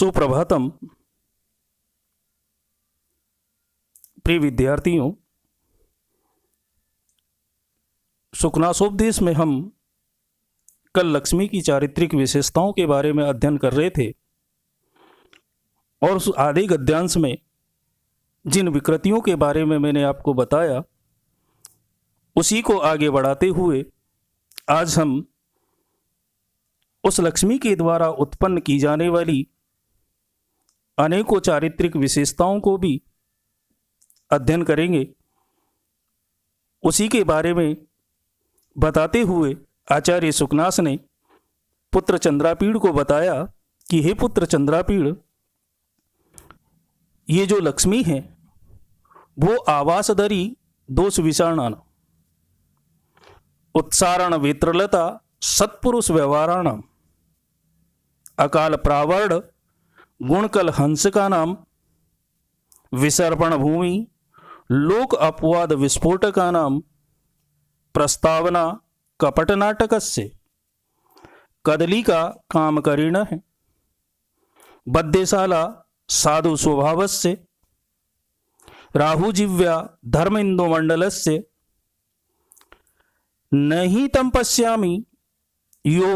सुप्रभातम प्रिय विद्यार्थियों। सुखनासोपदेश में हम कल लक्ष्मी की चारित्रिक विशेषताओं के बारे में अध्ययन कर रहे थे और उस आधे गद्यांश में जिन विकृतियों के बारे में मैंने आपको बताया उसी को आगे बढ़ाते हुए आज हम उस लक्ष्मी के द्वारा उत्पन्न की जाने वाली अनेकों चारित्रिक विशेषताओं को भी अध्ययन करेंगे। उसी के बारे में बताते हुए आचार्य सुखनास ने पुत्र चंद्रापीड़ को बताया कि हे पुत्र चंद्रापीड़, ये जो लक्ष्मी है वो आवासधरी दोष विषाणान उत्सारण वेत्रलता सत्पुरुष व्यवहाराणाम अकाल प्रावर्ड गुणकल हंस का नाम विसर्पण भूमि लोक अपवाद विस्फोट का नाम प्रस्तावना कपट नाटकस्य कदली का काम करीण है बद्यशाला साधु स्वभावस्य राहुजिव्या धर्म इंदुमंडलस्य नहीं तम पश्यामि यो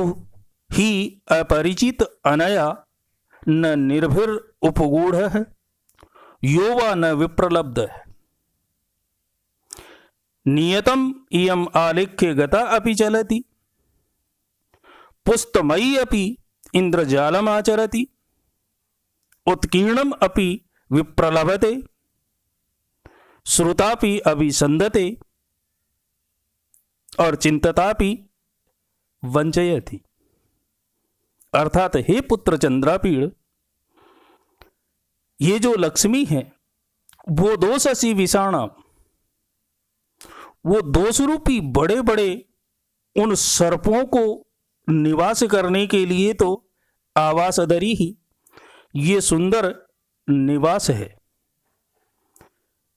ही अपरिचित अनया न निर्भीर उपगूढ़ है यो वा न विप्रलब्ध है नियतम इयम आलेख्य गता अपि चलति पुस्तमयी अपि इंद्रजालम आचरति उत्कीर्णम अपि विप्रलभते श्रुतापि अभिसंदते और चिंततापि वंचयति। अर्थात हे पुत्र चंद्रापीड़, ये जो लक्ष्मी है वो दोषसी विषाणा, वो दोष रूपी बड़े बड़े उन सर्पों को निवास करने के लिए तो आवासधरी ही ये सुंदर निवास है।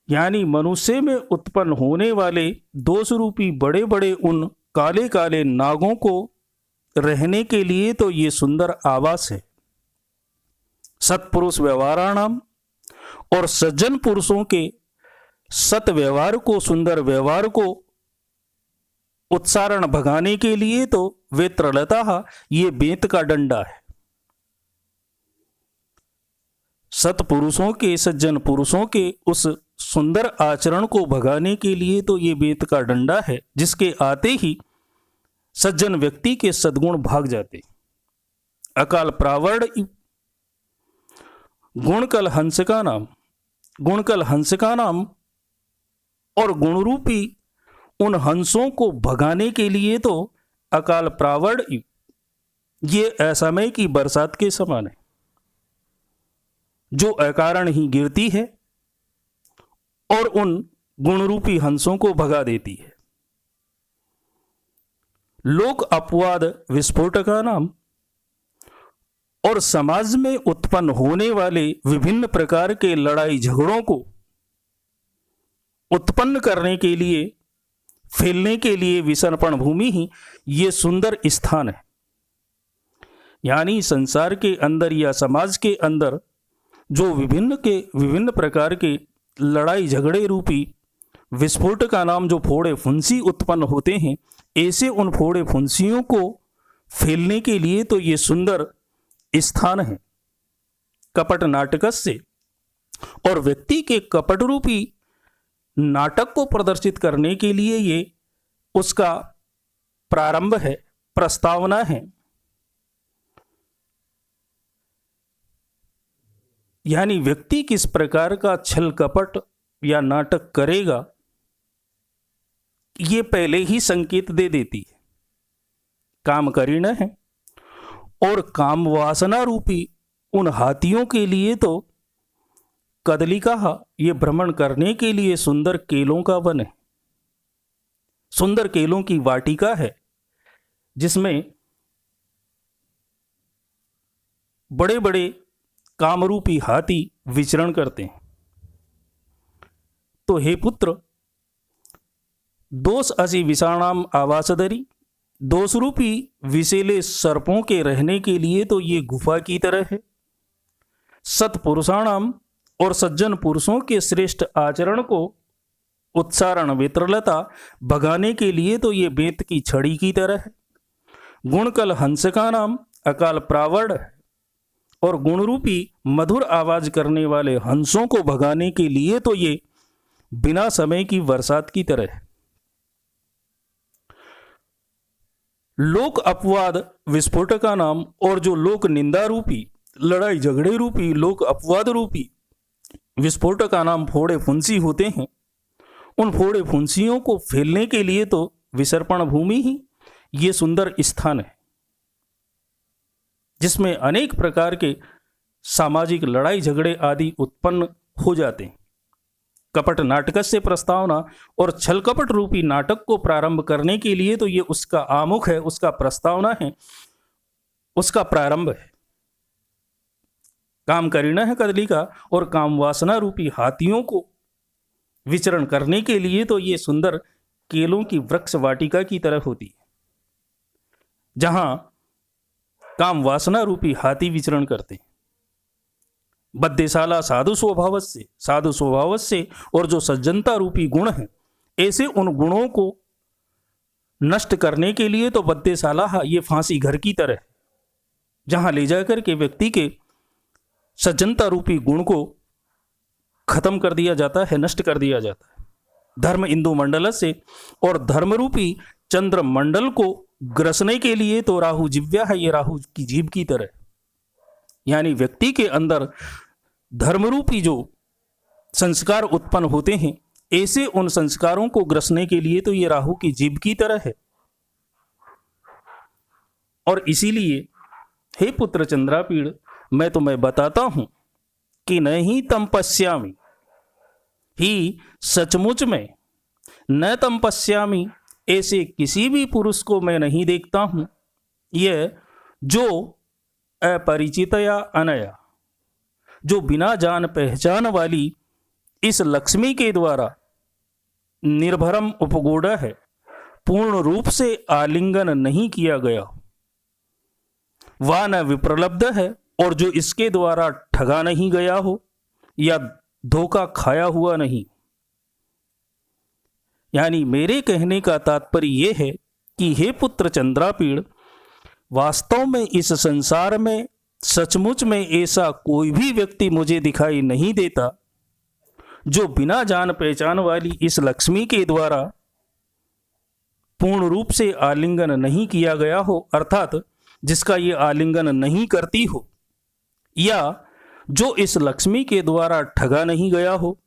यानी मनुष्य में उत्पन्न होने वाले दोष रूपी बड़े बड़े उन काले काले नागों को रहने के लिए तो ये सुंदर आवास है। सत्पुरुष व्यवहाराणाम, और सज्जन पुरुषों के सत व्यवहार को, सुंदर व्यवहार को उत्सारण भगाने के लिए तो वेत्रलता, ये बेंत का डंडा है। सत्पुरुषों के, सज्जन पुरुषों के उस सुंदर आचरण को भगाने के लिए तो ये बेंत का डंडा है, जिसके आते ही सज्जन व्यक्ति के सद्गुण भाग जाते। अकाल प्रावर्ड गुणकल हंस का नाम, गुणकल हंस का नाम, और गुणरूपी उन हंसों को भगाने के लिए तो अकाल प्रावर्ड ये असमय की बरसात के समान है जो अकारण ही गिरती है और उन गुणरूपी हंसों को भगा देती है। लोक अपवाद विस्फोट का नाम, और समाज में उत्पन्न होने वाले विभिन्न प्रकार के लड़ाई झगड़ों को उत्पन्न करने के लिए, फैलने के लिए विसर्पण भूमि ही ये सुंदर स्थान है। यानी संसार के अंदर या समाज के अंदर जो विभिन्न प्रकार के लड़ाई झगड़े रूपी विस्फोट का नाम जो फोड़े फुंसी उत्पन्न होते हैं, ऐसे उन फोड़े फुंसियों को फैलने के लिए तो ये सुंदर स्थान है। कपट नाटक से, और व्यक्ति के कपट रूपी नाटक को प्रदर्शित करने के लिए ये उसका प्रारंभ है, प्रस्तावना है। यानी व्यक्ति किस प्रकार का छल कपट या नाटक करेगा ये पहले ही संकेत दे देती है। काम करीण है, और काम वासना रूपी उन हाथियों के लिए तो कदलिका, ये भ्रमण करने के लिए सुंदर केलों का वन है, सुंदर केलों की वाटिका है जिसमें बड़े बड़े कामरूपी हाथी विचरण करते हैं। तो हे पुत्र, दोष असी विषाणाम आवासधरी, दोषरूपी विषैले सर्पों के रहने के लिए तो ये गुफा की तरह है। सत्पुरुषाणाम और सज्जन पुरुषों के श्रेष्ठ आचरण को उत्सारण वित्रलता भगाने के लिए तो ये बेत की छड़ी की तरह है। गुणकल हंस का नाम अकाल प्रावड़ है और गुणरूपी मधुर आवाज करने वाले हंसों को भगाने के लिए तो ये बिना समय की बरसात की तरह है। लोक अपवाद विस्फोट का नाम और जो लोक निंदा रूपी लड़ाई झगड़े रूपी लोक अपवाद रूपी विस्फोट का नाम फोड़े फुंसी होते हैं, उन फोड़े फुंसियों को फैलने के लिए तो विसर्पण भूमि ही ये सुंदर स्थान है, जिसमें अनेक प्रकार के सामाजिक लड़ाई झगड़े आदि उत्पन्न हो जाते हैं। कपट नाटक से प्रस्तावना और छल कपट रूपी नाटक को प्रारंभ करने के लिए तो ये उसका आमुख है, उसका प्रस्तावना है, उसका प्रारंभ है। काम करीना है कदलिका और काम वासना रूपी हाथियों को विचरण करने के लिए तो ये सुंदर केलों की वृक्ष वाटिका की तरह होती है, जहां काम वासना रूपी हाथी विचरण करते हैं। बद्देशाला साधु स्वभाव से और जो सज्जनता रूपी गुण है, ऐसे उन गुणों को नष्ट करने के लिए तो बद्देशाला ये फांसी घर की तरह है, जहां ले जाकर के व्यक्ति के सज्जनता रूपी गुण को खत्म कर दिया जाता है, नष्ट कर दिया जाता है। धर्म इंदु मंडल से और धर्म रूपी चंद्र मंडल को ग्रसने के लिए तो राहु जिव्या है, ये राहु की जीभ की तरह, यानी व्यक्ति के अंदर धर्मरूपी जो संस्कार उत्पन्न होते हैं, ऐसे उन संस्कारों को ग्रसने के लिए तो ये राहु की जीभ की तरह है। और इसीलिए हे पुत्र चंद्रापीड़, मैं तुम्हें बताता हूं कि नहीं तम पश्यामि ही, सचमुच में न तम पश्यामि, ऐसे किसी भी पुरुष को मैं नहीं देखता हूं, यह जो अपरिचितया अनया, जो बिना जान पहचान वाली इस लक्ष्मी के द्वारा निर्भरम उपगूढ़ है, पूर्ण रूप से आलिंगन नहीं किया गया, वह न विप्रलब्ध है, और जो इसके द्वारा ठगा नहीं गया हो या धोखा खाया हुआ नहीं। यानी मेरे कहने का तात्पर्य यह है कि हे पुत्र चंद्रापीड़, वास्तव में इस संसार में सचमुच में ऐसा कोई भी व्यक्ति मुझे दिखाई नहीं देता जो बिना जान पहचान वाली इस लक्ष्मी के द्वारा पूर्ण रूप से आलिंगन नहीं किया गया हो, अर्थात जिसका ये आलिंगन नहीं करती हो, या जो इस लक्ष्मी के द्वारा ठगा नहीं गया हो,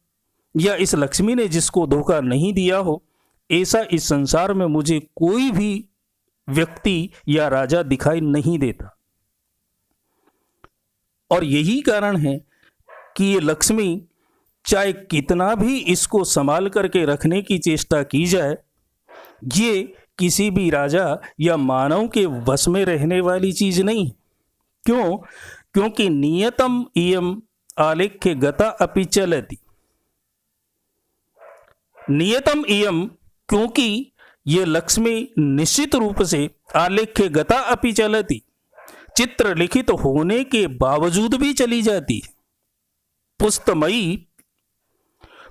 या इस लक्ष्मी ने जिसको धोखा नहीं दिया हो, ऐसा इस संसार में मुझे कोई भी व्यक्ति या राजा दिखाई नहीं देता। और यही कारण है कि ये लक्ष्मी चाहे कितना भी इसको संभाल करके रखने की चेष्टा की जाए, ये किसी भी राजा या मानव के वश में रहने वाली चीज नहीं है। क्यों? क्योंकि नियतम इयम आलेख्य गता अपि चलति। नियतम इयम, क्योंकि ये लक्ष्मी निश्चित रूप से आलेख्य गता अपि चलति, चित्र लिखित होने के बावजूद भी चली जाती है।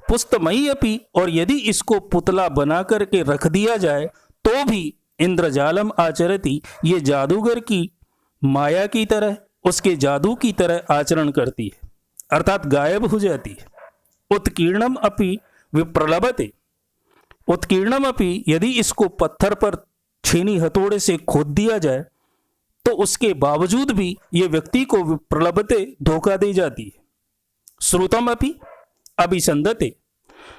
पुस्तमयी अपि, और यदि इसको पुतला बना करके रख दिया जाए तो भी इंद्रजालम आचरती, ये जादूगर की माया की तरह, उसके जादू की तरह आचरण करती है, अर्थात गायब हो जाती है। उत्कीर्णम अपि विप्रलभते, उत्कीर्णम अपि, यदि इसको पत्थर पर छेनी हथौड़े से खोद दिया जाए तो उसके बावजूद भी ये व्यक्ति को विप्रलभते धोखा दे जाती है। श्रुतम अपि अभिसंदते,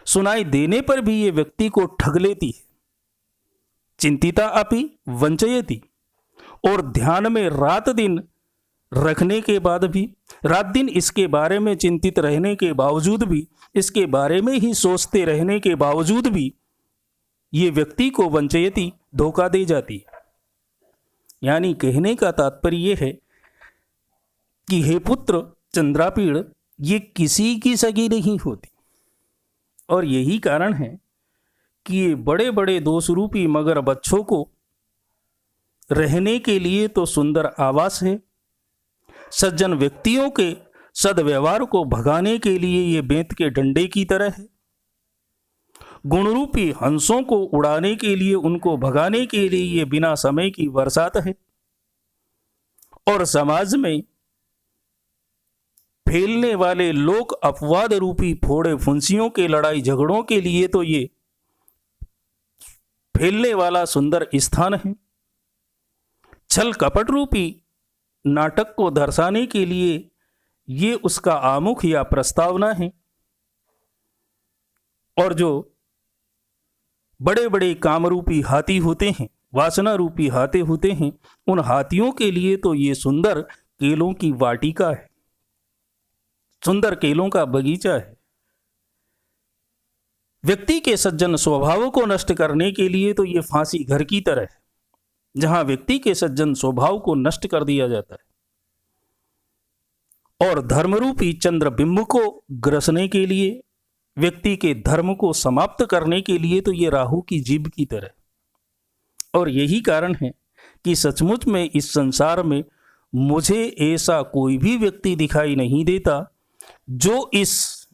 सुनाई देने पर भी ये व्यक्ति को ठग लेती है। चिंतिता अपि वंचयति, और ध्यान में रात दिन रखने के बाद भी, रात दिन इसके बारे में चिंतित रहने के बावजूद भी, इसके बारे में ही सोचते रहने के बावजूद भी ये व्यक्ति को वंचयति धोखा दे जाती है। यानी कहने का तात्पर्य यह है कि हे पुत्र चंद्रापीड़, ये किसी की सगी नहीं होती, और यही कारण है कि ये बड़े बड़े दोष रूपी मगर बच्चों को रहने के लिए तो सुंदर आवास है, सज्जन व्यक्तियों के सद्व्यवहार को भगाने के लिए ये बेंत के डंडे की तरह है। गुणरूपी हंसों को उड़ाने के लिए, उनको भगाने के लिए ये बिना समय की बरसात है। और समाज में फैलने वाले लोक अपवाद रूपी फोड़े फुंसियों के लड़ाई झगड़ों के लिए तो ये फैलने वाला सुंदर स्थान है। छल कपट रूपी नाटक को दर्शाने के लिए ये उसका आमुख या प्रस्तावना है। और जो बड़े बड़े कामरूपी हाथी होते हैं, वासना रूपी हाथी होते हैं, उन हाथियों के लिए तो ये सुंदर केलों की वाटिका है, सुंदर केलों का बगीचा है। व्यक्ति के सज्जन स्वभाव को नष्ट करने के लिए तो ये फांसी घर की तरह है, जहां व्यक्ति के सज्जन स्वभाव को नष्ट कर दिया जाता है। और धर्मरूपी चंद्रबिंब को ग्रसने के लिए, व्यक्ति के धर्म को समाप्त करने के लिए तो ये राहु की जीभ की तरह। और यही कारण है कि सचमुच में इस संसार में मुझे ऐसा कोई भी व्यक्ति दिखाई नहीं देता जो इस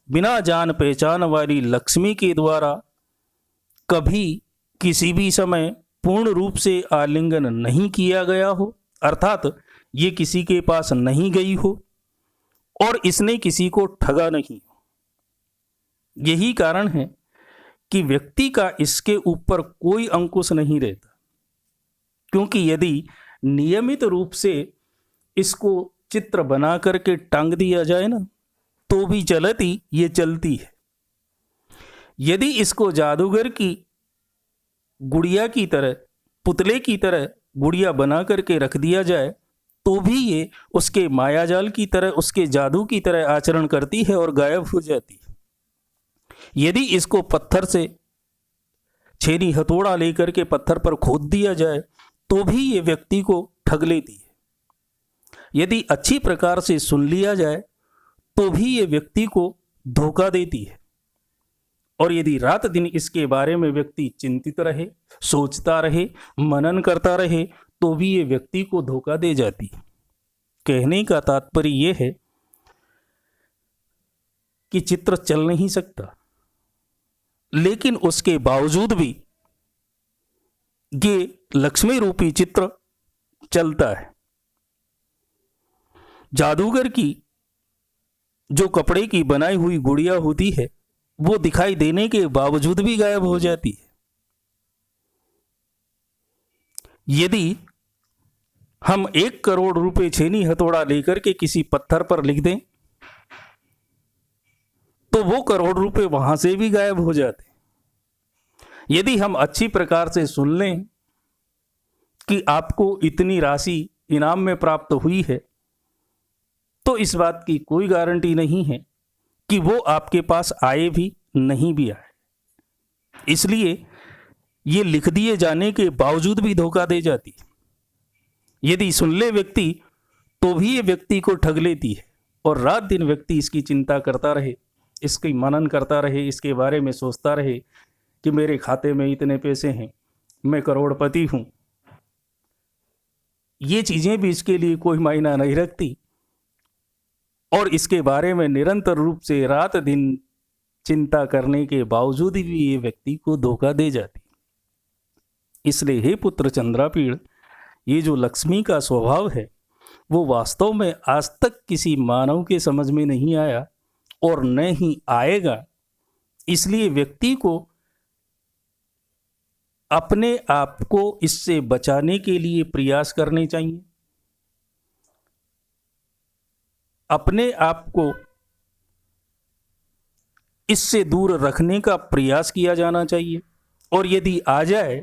बिना जान पहचान वाली लक्ष्मी के द्वारा कभी किसी भी समय पूर्ण रूप से आलिंगन नहीं किया गया हो, अर्थात ये किसी के पास नहीं गई हो और इसने किसी को ठगा नहीं। यही कारण है कि व्यक्ति का इसके ऊपर कोई अंकुश नहीं रहता, क्योंकि यदि नियमित रूप से इसको चित्र बना करके टांग दिया जाए ना, तो भी चलती ये चलती है। यदि इसको जादूगर की गुड़िया की तरह, पुतले की तरह गुड़िया बना करके रख दिया जाए, तो भी ये उसके मायाजाल की तरह, उसके जादू की तरह आचरण करती है और गायब हो जाती है। यदि इसको पत्थर से छेनी हथौड़ा लेकर के पत्थर पर खोद दिया जाए, तो भी ये व्यक्ति को ठग लेती है। यदि अच्छी प्रकार से सुन लिया जाए, तो भी ये व्यक्ति को धोखा देती है। और यदि रात दिन इसके बारे में व्यक्ति चिंतित रहे, सोचता रहे, मनन करता रहे, तो भी ये व्यक्ति को धोखा दे जाती है। कहने का तात्पर्य यह है कि चित्र चल नहीं सकता, लेकिन उसके बावजूद भी ये लक्ष्मी रूपी चित्र चलता है। जादूगर की जो कपड़े की बनाई हुई गुड़िया होती है, वो दिखाई देने के बावजूद भी गायब हो जाती है। यदि हम 1 करोड़ रुपए छेनी हथौड़ा लेकर के किसी पत्थर पर लिख दें, तो वो करोड़ रुपए वहां से भी गायब हो जाते। यदि हम अच्छी प्रकार से सुन लें कि आपको इतनी राशि इनाम में प्राप्त हुई है, तो इस बात की कोई गारंटी नहीं है कि वो आपके पास आए भी नहीं भी आए। इसलिए ये लिख दिए जाने के बावजूद भी धोखा दे जाती है। यदि सुन ले व्यक्ति, तो भी ये व्यक्ति को ठग लेती है और रात दिन व्यक्ति इसकी चिंता करता रहे, इसकी मनन करता रहे, इसके बारे में सोचता रहे कि मेरे खाते में इतने पैसे हैं, मैं करोड़पति हूं। ये चीजें भी इसके लिए कोई मायना नहीं रखती और इसके बारे में निरंतर रूप से रात दिन चिंता करने के बावजूद भी ये व्यक्ति को धोखा दे जाती। इसलिए हे पुत्र चंद्रापीड़, ये जो लक्ष्मी का स्वभाव है, वो वास्तव में आज तक किसी मानव के समझ में नहीं आया और न ही आएगा। इसलिए व्यक्ति को अपने आप को इससे बचाने के लिए प्रयास करने चाहिए, अपने आप को इससे दूर रखने का प्रयास किया जाना चाहिए। और यदि आ जाए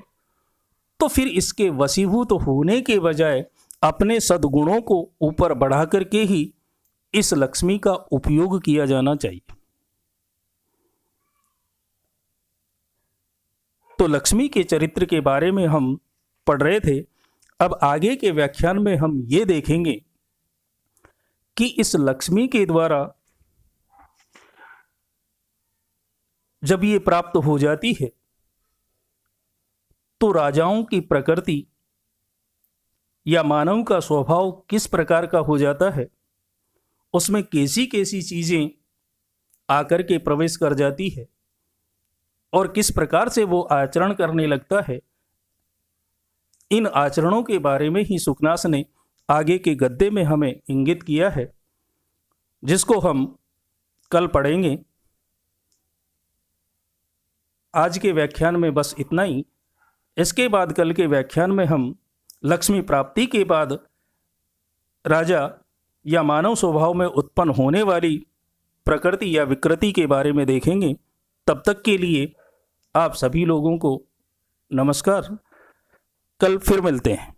तो फिर इसके वशीभूत होने के बजाय अपने सद्गुणों को ऊपर बढ़ा करके ही इस लक्ष्मी का उपयोग किया जाना चाहिए। तो लक्ष्मी के चरित्र के बारे में हम पढ़ रहे थे। अब आगे के व्याख्यान में हम ये देखेंगे कि इस लक्ष्मी के द्वारा जब ये प्राप्त हो जाती है, तो राजाओं की प्रकृति या मानव का स्वभाव किस प्रकार का हो जाता है उसमें कैसी कैसी चीज़ें आकर के प्रवेश कर जाती है और किस प्रकार से वो आचरण करने लगता है, इन आचरणों के बारे में ही सुखनास ने आगे के गद्य में हमें इंगित किया है, जिसको हम कल पढ़ेंगे। आज के व्याख्यान में बस इतना ही। इसके बाद कल के व्याख्यान में हम लक्ष्मी प्राप्ति के बाद राजा या मानव स्वभाव में उत्पन्न होने वाली प्रकृति या विकृति के बारे में देखेंगे। तब तक के लिए आप सभी लोगों को नमस्कार। कल फिर मिलते हैं।